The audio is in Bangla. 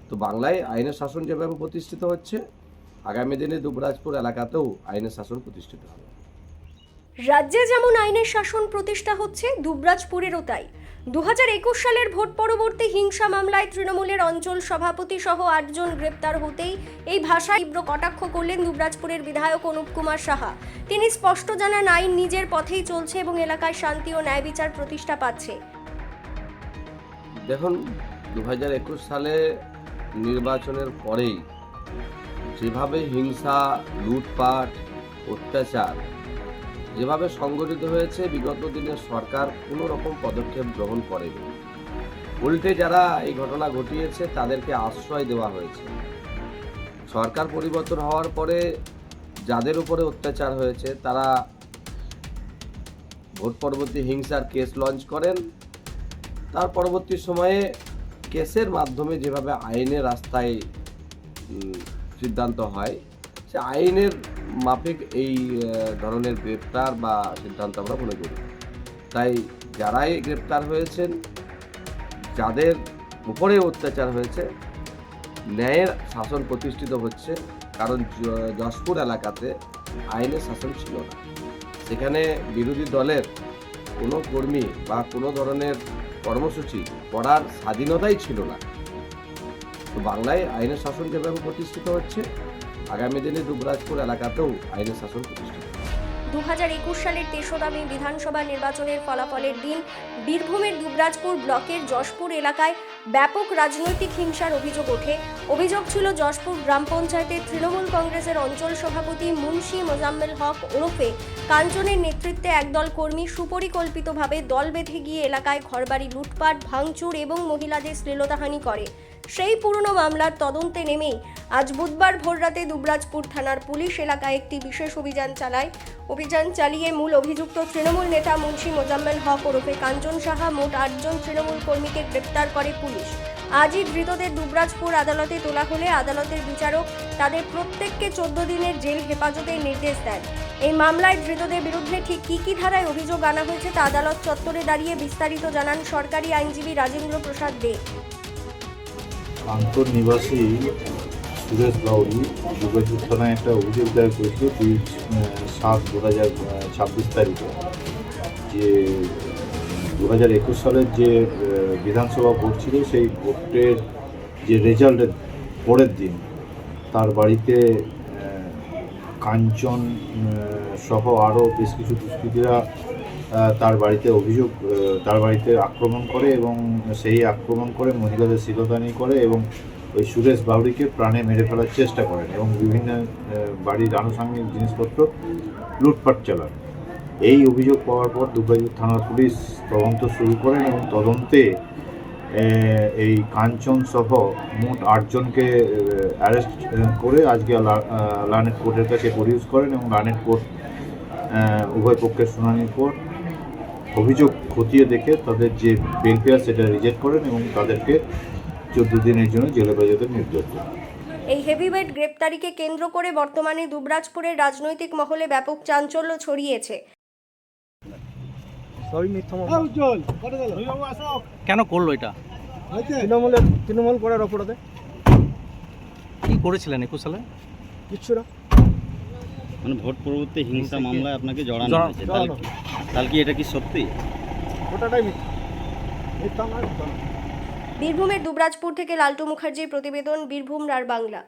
তো বাংলায় আইনের শাসন যেভাবে প্রতিষ্ঠিত হচ্ছে, আগামী দিনে দুবরাজপুর এলাকাতেও আইনের শাসন প্রতিষ্ঠিত হবে। রাজ্যে যেমন আইনের শাসন প্রতিষ্ঠা হচ্ছে, দুবরাজপুরেরও তাই। 2021 সালের ভোট পরবর্তী হিংসা মামলায় তৃণমূলের অঞ্চল সভাপতি সহ 8 জন গ্রেপ্তার হতেই এই ভাষায় তীব্র কটাক্ষ করলেন দুবরাজপুরের বিধায়ক অনুপ কুমার সাহা। তিনি স্পষ্ট জানান, আইন নিজের পথেই চলছে এবং এলাকায় শান্তি ও ন্যায় বিচার প্রতিষ্ঠা পাচ্ছে। দেখুন, 2021 সালে নির্বাচনের পরেই যেভাবে হিংসা, লুটপাট, অত্যাচার যেভাবে সংগঠিত হয়েছে, বিগত দিনে সরকার কোনো রকম পদক্ষেপ গ্রহণ করেনি। উল্টে যারা এই ঘটনা ঘটিয়েছে তাদেরকে আশ্রয় দেওয়া হয়েছে। সরকার পরিবর্তন হওয়ার পরে যাদের উপরে অত্যাচার হয়েছে তারা ভোট পরবর্তী হিংসার কেস লঞ্চ করেন। তার পরবর্তী সময়ে কেসের মাধ্যমে যেভাবে আইনের রাস্তায় সিদ্ধান্ত হয়, সে আইনের মাফিক এই ধরনের গ্রেপ্তার বা সিদ্ধান্ত আমরা মনে করি। তাই যারাই গ্রেপ্তার হয়েছেন, যাদের উপরে অত্যাচার হয়েছে, ন্যায়ের শাসন প্রতিষ্ঠিত হচ্ছে। কারণ যশপুর এলাকাতে আইনের শাসন ছিল না। সেখানে বিরোধী দলের কোনো কর্মী বা কোনো ধরনের কর্মসূচি করার স্বাধীনতাই ছিল না। তো বাংলায় আইনের শাসন যেভাবে প্রতিষ্ঠিত হচ্ছে, আগামী দিনে দুবরাজপুর এলাকাতেও আইনের শাসন প্রতিষ্ঠিত হবে। 2021 সালের 3রা মে বিধানসভা নির্বাচনের ফলাফলের দিন বীরভূমের দুবরাজপুর ব্লকের যশপুর এলাকায় ব্যাপক রাজনৈতিক হিংসার অভিযোগ ওঠে। অভিযোগ ছিল, যশপুর গ্রাম পঞ্চায়েতের তৃণমূল কংগ্রেসের অঞ্চল সভাপতি মুন্সি মোজাম্মেল হক ওরফে কাঞ্চনের নেতৃত্বে একদল কর্মী সুপরিকল্পিতভাবে দল বেঁধে গিয়ে এলাকায় ঘরবাড়ি লুটপাট, ভাঙচুর এবং মহিলাদের শ্লীলতাহানি করে। সেই পুরনো মামলার তদন্তে নেমেই আজ বুধবার ভোররাতে দুবরাজপুর থানার পুলিশ এলাকায় একটি বিশেষ অভিযান চালায়। অভিযান চালিয়ে মূল অভিযুক্ত তৃণমূল নেতা মুন্সি মোজাম্মেল হক ওরফে কাঞ্চন সাহা মোট 8 জন তৃণমূল কর্মীকে গ্রেপ্তার করে পুলিশ। আজই ধৃতদের দুবরাজপুর আদালতে তোলা হলে আদালতের বিচারক তাদের প্রত্যেককে 14 দিনের জেল হেফাজতের নির্দেশ দেন। এই মামলায় ধৃতদের বিরুদ্ধে ঠিক কী ধারায় অভিযোগ আনা হয়েছে তা আদালত চত্বরে দাঁড়িয়ে বিস্তারিত জানান সরকারি আইনজীবী রাজেন্দ্র প্রসাদ দে। কান্তর নিবাসী সুরেশ বাউরি দুবরাজপুর থানায় একটা অভিযোগ দায়ের করেছিল 7/2026 তারিখে, যে 2021 সালের যে বিধানসভা ভোট ছিল, সেই ভোটের যে রেজাল্টের পরের দিন তার বাড়িতে কাঞ্চন সহ আরও বেশ কিছু দুষ্কৃতীরা তার বাড়িতে আক্রমণ করে এবং সেই আক্রমণ করে মহিলাদের শ্লীলতাহানি করে এবং ওই সুরেশ বাউরিকে প্রাণে মেরে ফেলার চেষ্টা করেন এবং বিভিন্ন বাড়ির আনুষঙ্গিক জিনিসপত্র লুটপাট চালান। এই অভিযোগ পাওয়ার পর দুবরাজপুর থানার পুলিশ তদন্ত শুরু করেন এবং তদন্তে এই কাঞ্চন সহ মোট 8 জনকে অ্যারেস্ট করে আজকে লার্নেড কোর্টের কাছে প্রডিউস করেন এবং লার্নেড কোর্ট উভয় পক্ষের শুনানির পর অভিযোগ খতিয়ে দেখে তাদের যে বেল পেয়ার সেটা রিজেক্ট করেন এবং তাদেরকে 14 দিনের জন্য জেলে হেফাজতের নির্দেশ দেন। এই হেভিওয়েট গ্রেপ্তারিকে কেন্দ্র করে বর্তমানে দুবরাজপুরের রাজনৈতিক মহলে ব্যাপক চাঞ্চল্য ছড়িয়েছে। কেন করলো এটা? তৃণমূল করার অপরাধে। কি করেছিলেন 21 সালে? কিচ্ছু না। মানে ভোট পরবর্তী হিংসা মামলায় আপনাকে জড়ানো হয়েছে, তাহলে কি এটা কি সত্যি? ওটাটাই মিথ্যা। বীরভূমের দুবরাজপুর থেকে লালটু মুখার্জির প্রতিবেদন, বীরভূম আর বাংলা।